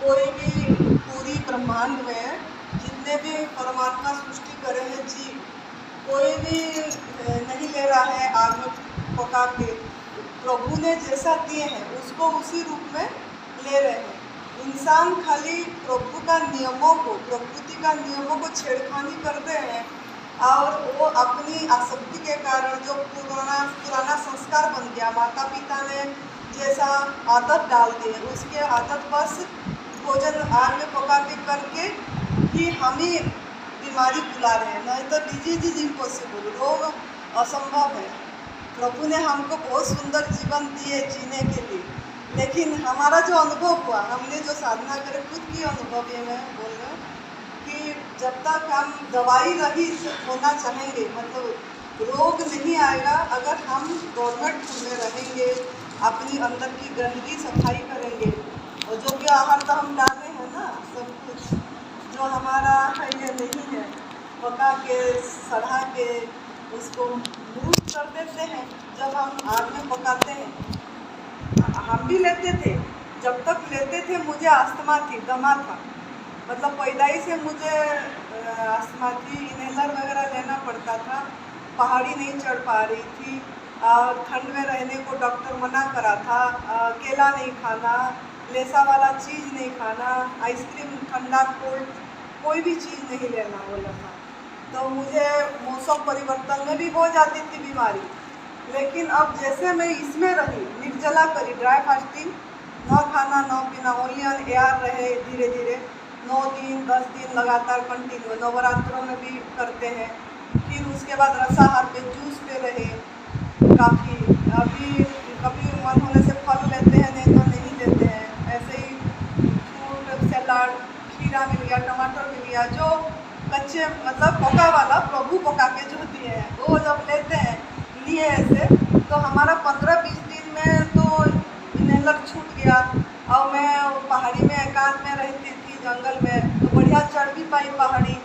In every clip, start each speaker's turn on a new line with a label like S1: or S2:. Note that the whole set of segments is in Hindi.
S1: कोई भी पूरी ब्रह्मांड में जितने भी परमात्मा सृष्टि करे हैं जीव, कोई भी नहीं ले रहा है आग में पका के। प्रभु ने जैसा दिए हैं उसको उसी रूप में ले रहे हैं। इंसान खाली प्रभु का नियमों को, प्रकृति का नियमों को छेड़खानी करते हैं और वो अपनी आसक्ति के कारण जो पुराना संस्कार बन गया, माता पिता ने जैसा आदत डाल दी है उसके आदत बस भोजन आग में पका के करके ही हम ही बीमारी बुला रहे हैं, नहीं तो डिजीज इज इम्पॉसिबल, रोग असंभव है। प्रभु ने हमको बहुत सुंदर जीवन दिए जीने के लिए, लेकिन हमारा जो अनुभव हुआ, हमने जो साधना करे, खुद की अनुभव ये मैं बोल रहा हूँ कि जब तक हम दवाई रहित होना चाहेंगे, मतलब रोग नहीं आएगा अगर हम गवर्नमेंट में रहेंगे, अपनी अंदर की गंदगी सफाई करेंगे। और जो भी आहार तो हम डाले हैं ना, सब कुछ जो हमारा है ये नहीं है, पका के सड़ा के उसको मूर्त कर देते हैं। जब हम आग में पकाते हैं, हम भी लेते थे, जब तक लेते थे मुझे अस्थमा थी, दमा था, मतलब पैदाइश से मुझे अस्थमा थी, इनहेलर वगैरह लेना पड़ता था, पहाड़ी नहीं चढ़ पा रही थी और ठंड में रहने को डॉक्टर मना करा था, केला नहीं खाना, लेसा वाला चीज़ नहीं खाना, आइसक्रीम, ठंडा कोल्ड कोई भी चीज़ नहीं लेना बोला था। तो मुझे मौसम परिवर्तन में भी हो जाती थी बीमारी। लेकिन अब जैसे मैं इसमें रही, निर्जला करी, ड्राई फास्टिंग, न खाना न पीना, ओनली ऑन एयर रहे, धीरे धीरे 9 दिन 10 दिन लगातार कंटिन्यू, नवरात्रों में भी करते हैं। फिर उसके बाद रसाहार पे, जूस पे रहे काफ़ी। अभी कभी मन होने से फल लेते हैं, नहीं तो नहीं लेते हैं। ऐसे ही फ्रूट सलाद, खीरा मिल गया, टमाटर मिल गया, जो कच्चे मतलब पका वाला प्रभु पका के जो दिए हैं वो जब लेते हैं, लिए ऐसे, तो हमारा 15-20 दिन में तो इनहेलर छूट गया। और मैं पहाड़ी में एकांत में रहती थी, जंगल में, तो बढ़िया चढ़ भी पाई पहाड़ी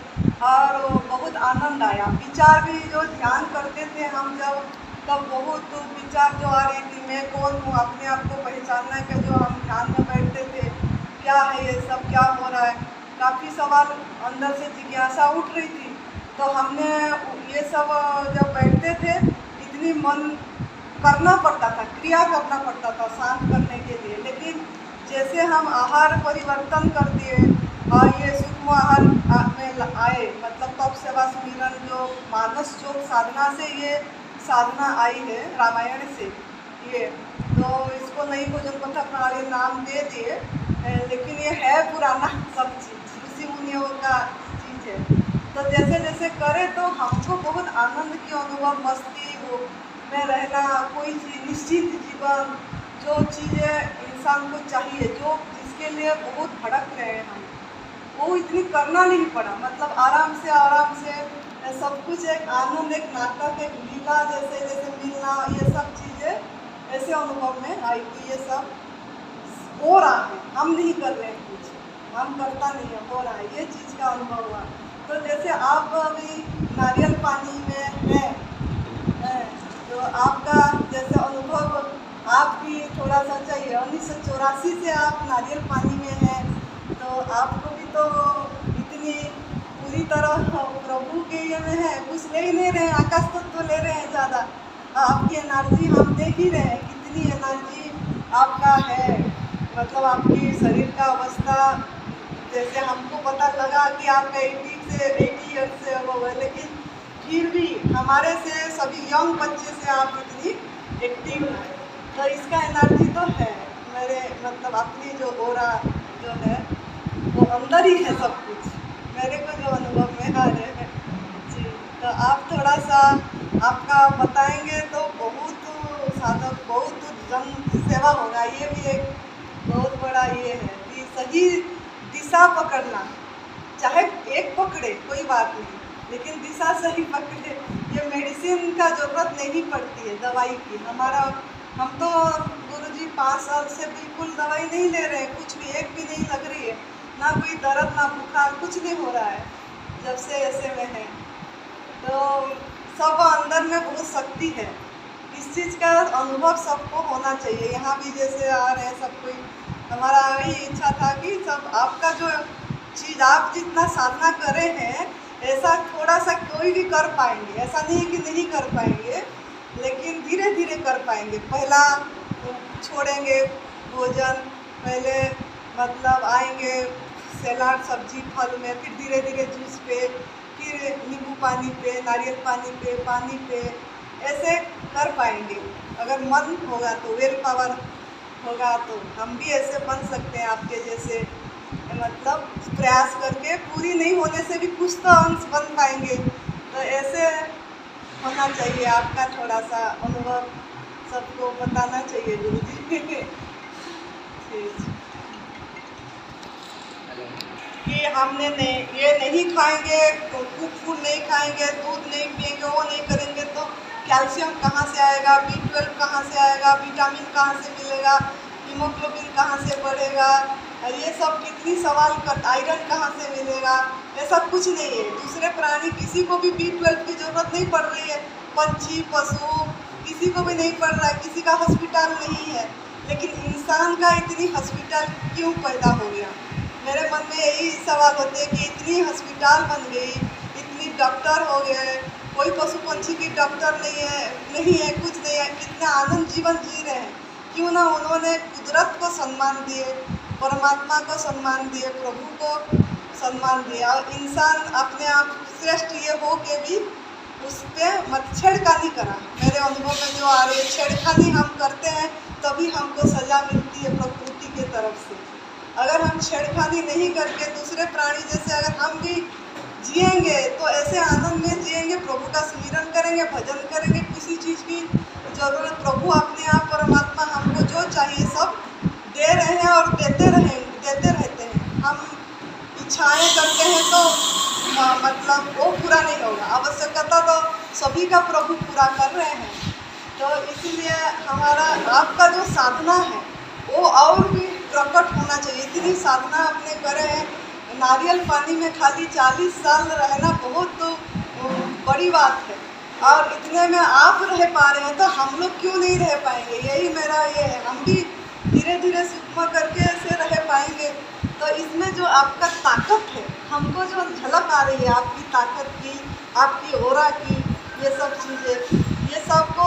S1: और बहुत आनंद आया। विचार भी जो ध्यान करते थे हम जब, तब बहुत विचार जो आ रही थी, मैं कौन हूँ, अपने आप को पहचानने के जो हम ध्यान में बैठते थे, क्या है ये सब, क्या हो रहा है, काफ़ी सवाल अंदर से जिज्ञासा उठ रही थी। तो हमने ये सब जब बैठते थे, इतनी मन करना पड़ता था, क्रिया करना पड़ता था शांत करने के लिए। लेकिन जैसे हम आहार परिवर्तन कर दिए और ये सूक्ष्म आहार में आए, मतलब तप सेवा सुमिरन जो मानस योग साधना से ये साधना आई है, रामायण से ये, तो इसको नई भोजन पथा प्रणाली नाम दे दिए, लेकिन ये है पुराना सब चीज़, ऋषि मुनियों का चीज़ है। तो जैसे जैसे करे तो हमको बहुत आनंद की अनुभव, मस्ती हो में रहना, कोई निश्चित जीवन, जो चीज़ें इंसान को चाहिए, जो जिसके लिए बहुत भड़क रहे हैं हम, वो इतनी करना नहीं पड़ा। मतलब आराम से सब कुछ एक आनंद, एक नाटक, एक लीला जैसे जैसे मिलना, ये सब चीज़ें ऐसे अनुभव में आई कि ये सब हो रहा है, हम नहीं कर रहे हैं कुछ, हम करता नहीं है, हो रहा है, ये चीज़ का अनुभव हुआ। तो जैसे आप अभी नारियल पानी में हैं, तो आपका जैसे अनुभव आपकी थोड़ा सा चाहिए। 1984 से आप नारियल पानी में हैं, तो आपको भी तो इतनी पूरी तरह प्रभु के ये में है, कुछ ले ही नहीं रहे हैं, आकाश तत्व ले रहे हैं ज़्यादा। आपकी एनर्जी हम देख ही रहे हैं, कितनी एनर्जी आपका है, मतलब आपकी शरीर का अवस्था, जैसे हमको पता लगा कि आपका 80 ईयर्स से वो है, लेकिन फिर भी हमारे से सभी यंग बच्चे से आप इतनी एक्टिव हैं। तो इसका एनर्जी तो है, मेरे मतलब अपनी जो ओरा जो है वो अंदर ही है सब कुछ, मेरे को जो अनुभव में आ रहे हैं जी। तो आप थोड़ा सा आपका बताएंगे तो बहुत साधक, बहुत जन सेवा होगा। ये भी एक बहुत बड़ा ये है कि सही दिशा पकड़ना, चाहे एक पकड़े कोई बात नहीं, लेकिन दिशा सही पकड़े। ये मेडिसिन का ज़रूरत नहीं पड़ती है, दवाई की। हम तो गुरुजी 5 साल से बिल्कुल दवाई नहीं ले रहे हैं, कुछ भी एक भी नहीं लग रही है, ना कोई दर्द ना बुखार, कुछ नहीं हो रहा है जब से ऐसे में है। तो सब अंदर में बहुत शक्ति है, इस चीज़ का अनुभव सबको होना चाहिए। यहाँ भी जैसे आ रहे हैं सब कोई हमारा वही इच्छा था कि सब आपका जो चीज़ आप जितना साधना करे हैं ऐसा थोड़ा सा कोई भी कर पाएंगे, ऐसा नहीं है कि नहीं कर पाएंगे, लेकिन धीरे धीरे कर पाएंगे। पहला छोड़ेंगे भोजन, पहले मतलब आएंगे सलाद सब्जी फल में, फिर धीरे धीरे जूस पे, फिर नींबू पानी पे, नारियल पानी पे ऐसे कर पाएंगे। अगर मन होगा तो, विल पावर होगा तो हम भी ऐसे बन सकते हैं आपके जैसे, मतलब प्रयास करके पूरी नहीं होने से भी कुछ तो अंश बन पाएंगे। तो ऐसे होना चाहिए, आपका थोड़ा सा अनुभव सबको बताना चाहिए गुरु जी। ठीक कि हमने नहीं ये नहीं खाएंगे, कुक फूड नहीं खाएंगे, दूध नहीं पिएंगे, वो नहीं करेंगे तो कैल्शियम कहाँ से आएगा, B12 कहाँ से आएगा, विटामिन कहाँ से मिलेगा, हीमोग्लोबिन कहाँ से बढ़ेगा, ये सब कितनी सवाल कर, आयरन कहाँ से मिलेगा। ऐसा कुछ नहीं है। दूसरे प्राणी किसी को भी B12 की ज़रूरत नहीं पड़ रही है, पंछी पशु किसी को भी नहीं पड़ रहा है, किसी का हॉस्पिटल नहीं है, लेकिन इंसान का इतनी हॉस्पिटल क्यों पैदा हो गया। मेरे मन में यही सवाल होते हैं कि इतनी हॉस्पिटल बन गई, इतनी डॉक्टर हो गए, कोई पशु पंछी की डॉक्टर नहीं है, कुछ नहीं है, कितना आनंद जीवन जी रहे हैं। क्यों ना उन्होंने कुदरत को सम्मान दिए, परमात्मा को सम्मान दिए, प्रभु को सम्मान दिया, और इंसान अपने आप श्रेष्ठ ये हो के भी उस पर मत छेड़खानी करा। मेरे अनुभव में जो आ रही है, छेड़खानी हम करते हैं तभी हमको सज़ा मिलती है प्रकृति के तरफ से। अगर हम छेड़खानी नहीं करके दूसरे प्राणी जैसे अगर हम भी जिएंगे तो ऐसे आनंद में जिएंगे, प्रभु का स्मरण करेंगे, भजन करेंगे, किसी चीज़ की ज़रूरत, प्रभु अपने आप परमात्मा हमको जो चाहिए सब दे रहे हैं और देते रहते हैं। हम इच्छाएं करते हैं तो मतलब वो पूरा नहीं होगा, आवश्यकता तो सभी का प्रभु पूरा कर रहे हैं। तो इसीलिए हमारा आपका जो साधना है वो और भी प्रकट होना चाहिए। इतनी साधना आपने करे हैं, नारियल पानी में खाली 40 साल रहना बहुत तो बड़ी बात है, और इतने में आप रह पा रहे हैं तो हम लोग क्यों नहीं रह पाएंगे। यही मेरा ये है, हम भी धीरे धीरे सूक्ष्म करके ऐसे रह पाएंगे। तो इसमें जो आपका ताकत है, हमको जो झलक आ रही है आपकी ताकत की, आपकी ओरा की, ये सब चीज़ें, ये सबको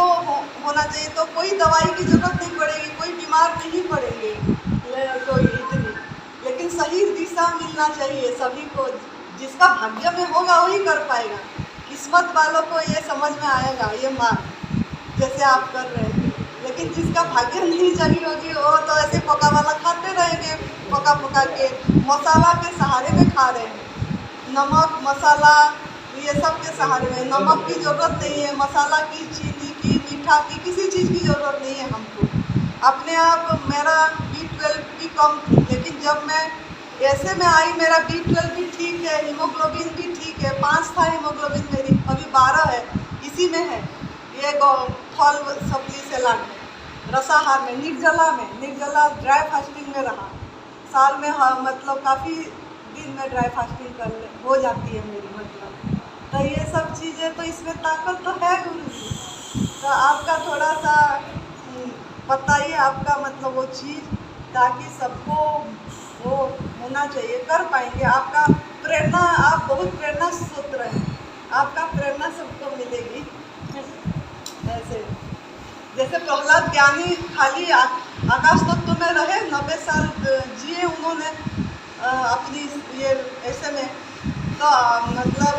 S1: होना चाहिए। तो कोई दवाई की ज़रूरत नहीं पड़ेगी, कोई बीमार नहीं पड़ेंगे कोई इतनी, लेकिन सही दिशा मिलना चाहिए सभी को। जिसका भाग्य में होगा वही कर पाएगा, किस्मत वालों को ये समझ में आएगा ये मार्ग जैसे आप कर रहे हैं। लेकिन जिसका भाग्य नहीं जगी होगी वो तो ऐसे पका वाला खाते रहेंगे, पका के मसाला के सहारे में खा रहे हैं, नमक मसाला ये सब के सहारे में। नमक की ज़रूरत नहीं है, मसाला की, चीनी की, मीठा की, किसी चीज़ की ज़रूरत नहीं है हमको। अपने आप मेरा B12 भी कम थी, लेकिन जब मैं ऐसे में आई मेरा B12 भी ठीक है, हीमोग्लोबिन भी ठीक है, 5 था हीमोग्लोबिन मेरी, अभी 12 है, इसी में है। ये फल सब्जी सलाद में, रसाहार में, निर्जला ड्राई फास्टिंग में रहा साल में। हाँ मतलब काफ़ी दिन में ड्राई फास्टिंग हो जाती है मेरी, मतलब। तो ये सब चीज़ें तो इसमें ताकत तो है गुरु जी। तो आपका थोड़ा सा बताइए आपका मतलब वो चीज़, ताकि सबको वो होना चाहिए, कर पाएंगे। आपका प्रेरणा, आप बहुत प्रेरणा स्रोत हैं, आपका प्रेरणा सबको मिलेगी। ऐसे जैसे प्रहलाद ज्ञानी खाली आकाश तत्व में रहे, 90 साल जिए उन्होंने अपनी ये ऐसे में, तो मतलब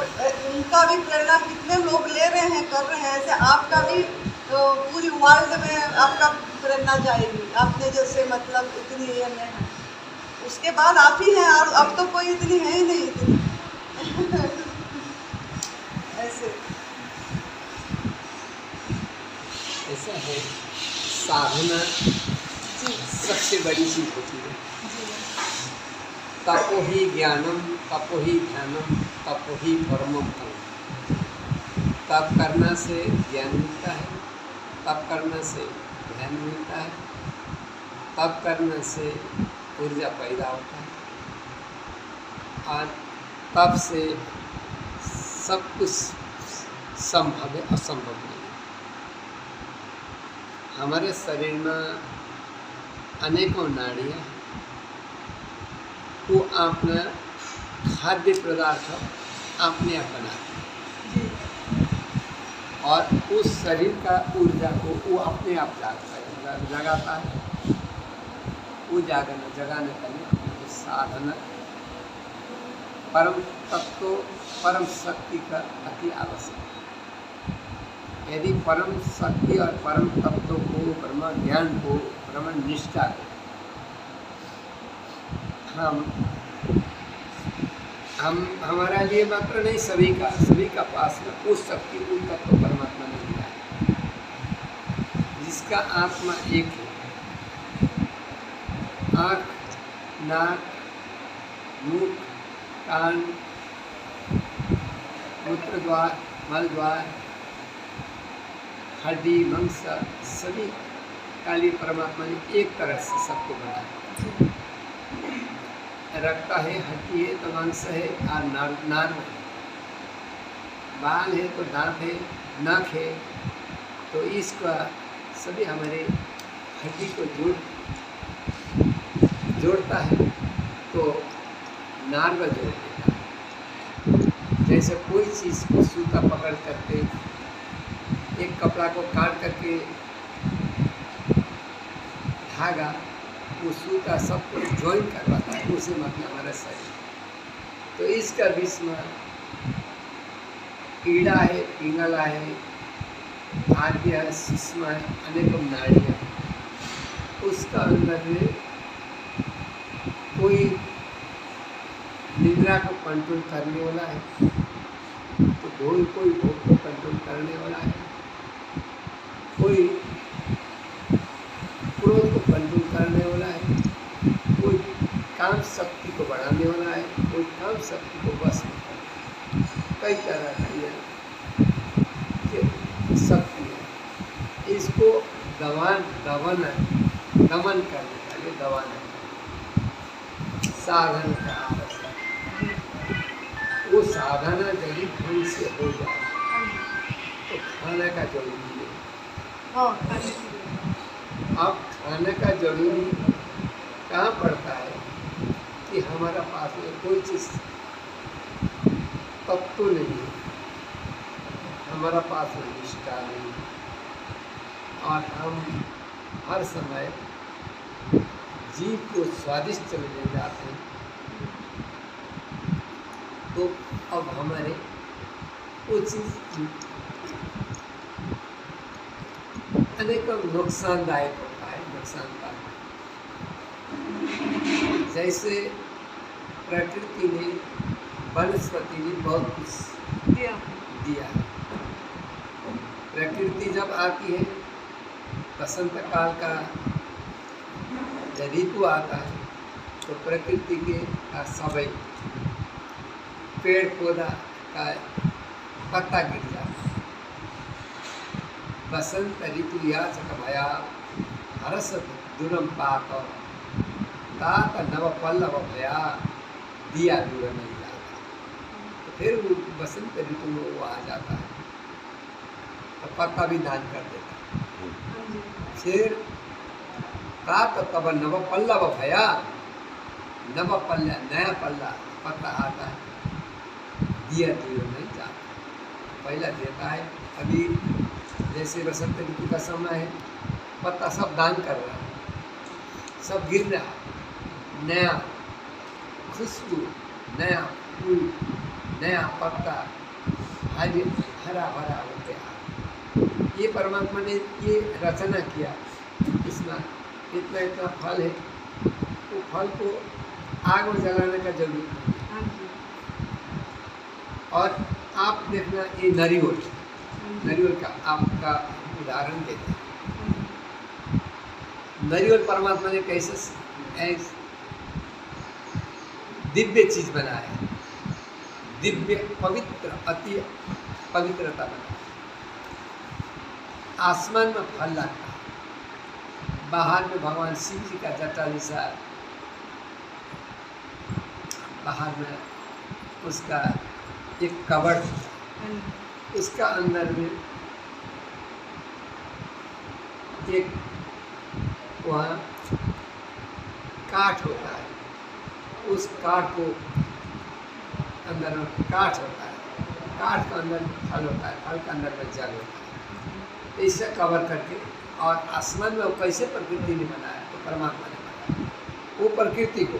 S1: उनका भी प्रेरणा कितने लोग ले रहे हैं, कर रहे हैं। ऐसे आपका भी तो पूरी वर्ल्ड में आपका प्रेरणा जाएगी, आपने जैसे मतलब इतनी ये में है, उसके बाद आप ही हैं, और अब तो कोई इतनी है ही नहीं इतनी। ऐसे
S2: ऐसा है, साधना सबसे बड़ी चीज होती है। तपो ही ज्ञानम, तपो ही ध्यानम, तपो ही परमम फलम। तप करना से ज्ञान मिलता है, तप करने से ध्यान मिलता है, तप करने से ऊर्जा पैदा होता है, और तप से सब कुछ संभव है, असंभव नहीं। हमारे शरीर में अनेकों नाड़ियाँ हैं, वो अपना खाद्य पदार्थ अपने आप बनाते हैं
S1: जी
S2: और उस शरीर का ऊर्जा को वो अपने आप जगाता है। वो जगाने के लिए साधना परम तत्व परम शक्ति का अति आवश्यक है। यदि परम शक्ति और परम तत्व को ब्रह्म ज्ञान को ब्रह्म निष्ठा को हमारा लिए मात्र नहीं सभी का पास में उस शक्ति उन तत्व परमात्मा ने दिया है जिसका आत्मा एक है। आँख नाक मुख कान मूत्र द्वार मल द्वार हड्डी मांस सभी का लिए परमात्मा ने एक तरह से सबको बनाया। रक्त है हड्डी है तो मांस है और नार है, बाल है तो दांत है नख है, तो इसका सभी हमारे हड्डी को जोड़ता है तो नार को जोड़ देता है। जैसे कोई चीज़ को सूता पकड़ करके एक कपड़ा को काट करके धागा वो सूता सबको ज्वाइन करवाता है, उसे मतलब हमारा शरीर। तो इसका बीच में कीड़ा है, पिंगला है, आद्य है, सुषमा है, अनेकों नाड़ियाँ। उसका अंदर में कोई निद्रा को कंट्रोल करने वाला है तो कोई भोग को कंट्रोल करने वाला है, कोई क्रोध को कंट्रोल करने वाला है, कोई काम शक्ति को बढ़ाने वाला है, कोई काम शक्ति को बस में करना है। कई तरह का ये शक्ति है। इसको दमन करने का लिए दबाना साधन का आवश्यक। वो साधना यदि ढंग से हो जाए तो खाने का जरूरी है। अब खाने का जरूरी कहाँ पड़ता है कि हमारा पास में कोई चीज़ तत्व नहीं है, हमारा पास में निष्ठा नहीं है और हम हर समय जीव को स्वादिष्ट ले जाते हैं, तो अब हमारे वो चीज़ अनेकों नुकसानदायक होता है, नुकसानदायक। जैसे प्रकृति ने वनस्पति ने बहुत कुछ दिया है। प्रकृति जब आती है बसंत काल का ऋतु आता है तो प्रकृति के सभी पेड़ पौधा का पत्ता गिर जाता है। बसंत ऋतु याचक भया हरस दुरम पात तात नव पल्लव भया दिया दूर नहीं जाता। तो फिर वो बसंत ऋतु में वो आ जाता है तो पत्ता भी दान कर देता है। फिर तात तब नव पल्लव भया, नव पल्ला नया पल्ला पत्ता आता है, दिया दूर नहीं जाता। पहला देता है। अभी जैसे बसंत ऋतु का समय है, पत्ता सब दान कर रहा है, सब गिर रहा है, नया खुशबू, नया फूल, नया पत्ता हरा भरा होते हैं। ये परमात्मा ने ये रचना किया, इसमें इतना इतना फल है, वो फल को आग में जलाने का जरूरत नहीं। और आप देखना ये नारियल का आपका उदाहरण देते हैं। नारियल परमात्मा ने कैसे दिव्य चीज बनाया, दिव्य पवित्र अति पवित्रता बनाया। आसमान में फल लगता है, बाहर में भगवान शिव जी का जटा जैसा, बाहर में उसका एक कवड़, उसका अंदर में एक वहाँ काठ होता है, उस काठ को अंदर में काठ होता है, काठ के अंदर फल होता है, फल के अंदर में जल होता है। इसे कवर करके और आसमान में वो कैसे प्रकृति ने बनाया, तो परमात्मा ने बनाया वो प्रकृति को,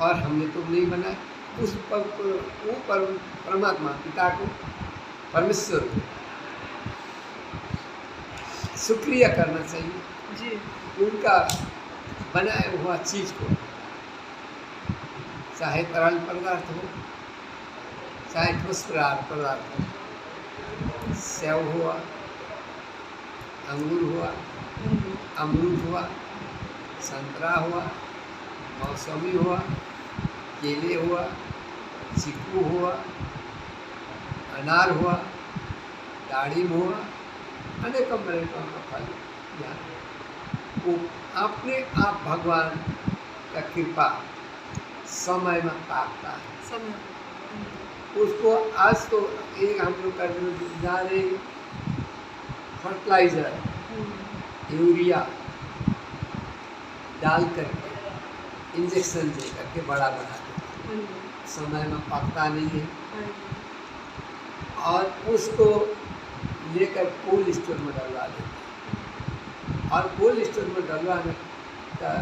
S2: और हमने तो नहीं बनाया उस परमात्मा पिता को, परमेश्वर को शुक्रिया करना चाहिए
S1: जी।
S2: उनका बनाया हुआ चीज को, चाहे तरल पदार्थ हो चाहे ठोस पदार्थ हो, सेव हुआ, अंगूर हुआ, अमरूद हुआ, संतरा हुआ, मौसमी हुआ, केले हुआ, चीकू हुआ, अनार हुआ, दाड़िम हुआ, अनेकों का फल यहाँ वो अपने आप भगवान का कृपा समय में पाता है।
S1: समय
S2: उसको आज तो एक हम लोग कर जा रहे फर्टिलाइजर यूरिया डाल करके इंजेक्शन दे करके बड़ा बना देते, समय में पकता नहीं है, और उसको लेकर कोल्ड स्टोर में डलवा देते, और कोल्ड स्टोर में डलवाने का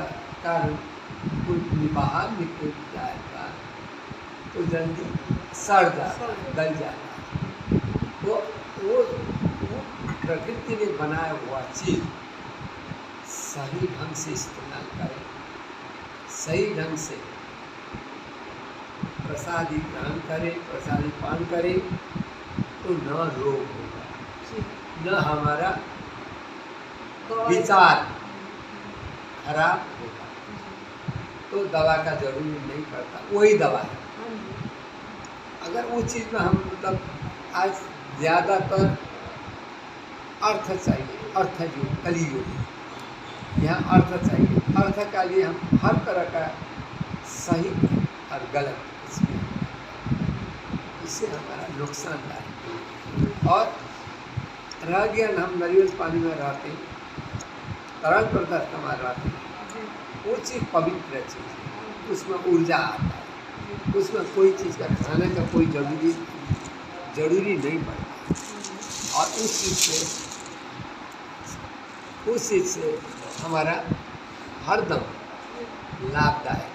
S2: कारण बाहर निकल जाएगा तो जल्दी सड़ जाता है, गल जाता है। तो वो प्रकृति ने बनाया हुआ चीज सही ढंग से इस्तेमाल करें, सही ढंग से प्रसादी ग्रहण करें, प्रसादी पान करें, तो न रोग होगा, न हमारा विचार खराब होगा, तो दवा का जरूरी नहीं पड़ता, वही दवा है। अगर उस चीज़ में हम मतलब आज ज़्यादातर अर्थ चाहिए, अर्थ जो कलियुग यहाँ अर्थ चाहिए, अर्थ का लिए हम हर तरह का सही और गलत इसमें, इससे हमारा नुकसान है। और रह गया हम नारियल पानी में रहते हैं, तरल पदार्थ हमारे रहते हैं, वो चीज़ पवित्र चीज़ है, उसमें ऊर्जा आता है, उसमें कोई चीज़ का खाने का कोई जरूरी नहीं पड़ता, और उस चीज़ से हमारा हरदम लाभदायक।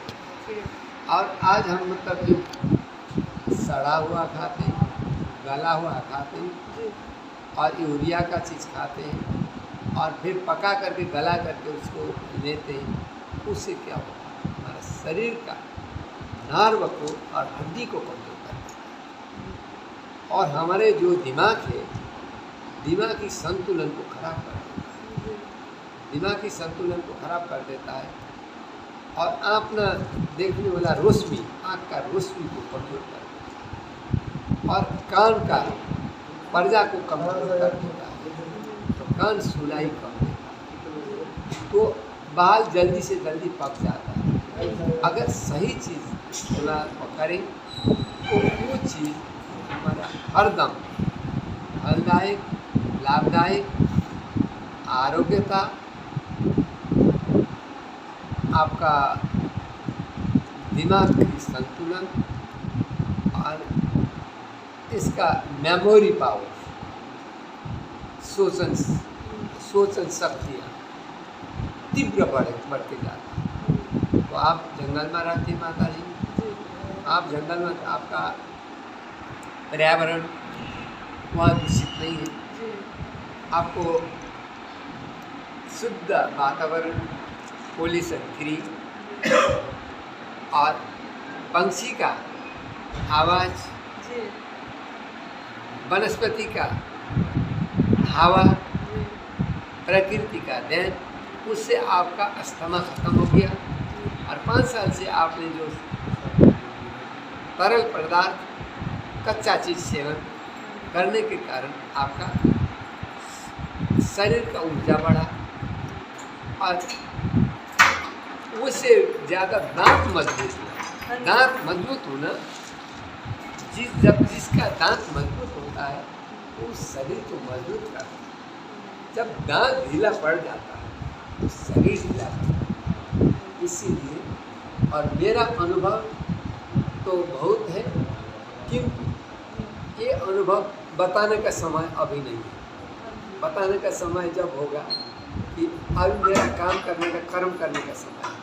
S2: और आज हम मतलब जो सड़ा हुआ खाते हैं, गला हुआ खाते हैं, और यूरिया का चीज़ खाते हैं, और फिर पका करके गला करके उसको लेते हैं, उससे क्या होता है, हमारा शरीर का नर्व को और हड्डी को कमजोर करता है, और हमारे जो दिमाग है, दिमागी संतुलन को खराब कर देता है, दिमागी संतुलन को खराब कर देता है, और अपना देखने वाला रोशनी, आँख का रोशनी को कमजोर कर देता है, और कान का पर्जा को कमजोर कर देता है, तो कान सुनाई कम देता है, तो बाल जल्दी से जल्दी पक जाता है। अगर सही चीज़ इस्तेमाल करें तो वो चीज़ हमारा हरदम फलदायक, लाभदायक, आरोग्यता, आपका दिमाग की संतुलन और इसका मेमोरी पावर, सोचन शक्तियाँ तीव्र बढ़ते जाती है। तो आप जंगल में रहती माता जी, आप जंगल में आपका पर्यावरण वहाँ दूषित नहीं है, आपको शुद्ध वातावरण, पोल्यूशन फ्री, और पंछी का आवाज़, वनस्पति का हवा, प्रकृति का देन, उससे आपका अस्थमा खत्म हो गया। और 5 साल से आपने जो तरल पदार्थ, कच्चा चीज़ सेवन करने के कारण आपका शरीर का ऊर्जा बढ़ा, और उससे ज़्यादा दांत मजबूत हुआ। दांत मजबूत होना, जब जिसका दांत मजबूत होता है वो शरीर को मजबूत करता है। जब दांत ढीला पड़ जाता है तो शरीर ढीला पड़ता है। इसीलिए और मेरा अनुभव तो बहुत है, किंतु ये अनुभव बताने का समय अभी नहीं है। बताने का समय जब होगा कि अभी मेरा काम करने का, कर्म करने का समय है।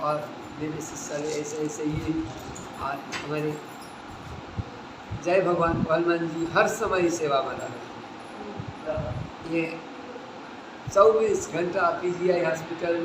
S2: और मेरे शिष्य ऐसे ऐसे ही हमारे जय भगवान हनुमान जी हर समय ही सेवा में रहे। ये 24 घंटा PGI हॉस्पिटल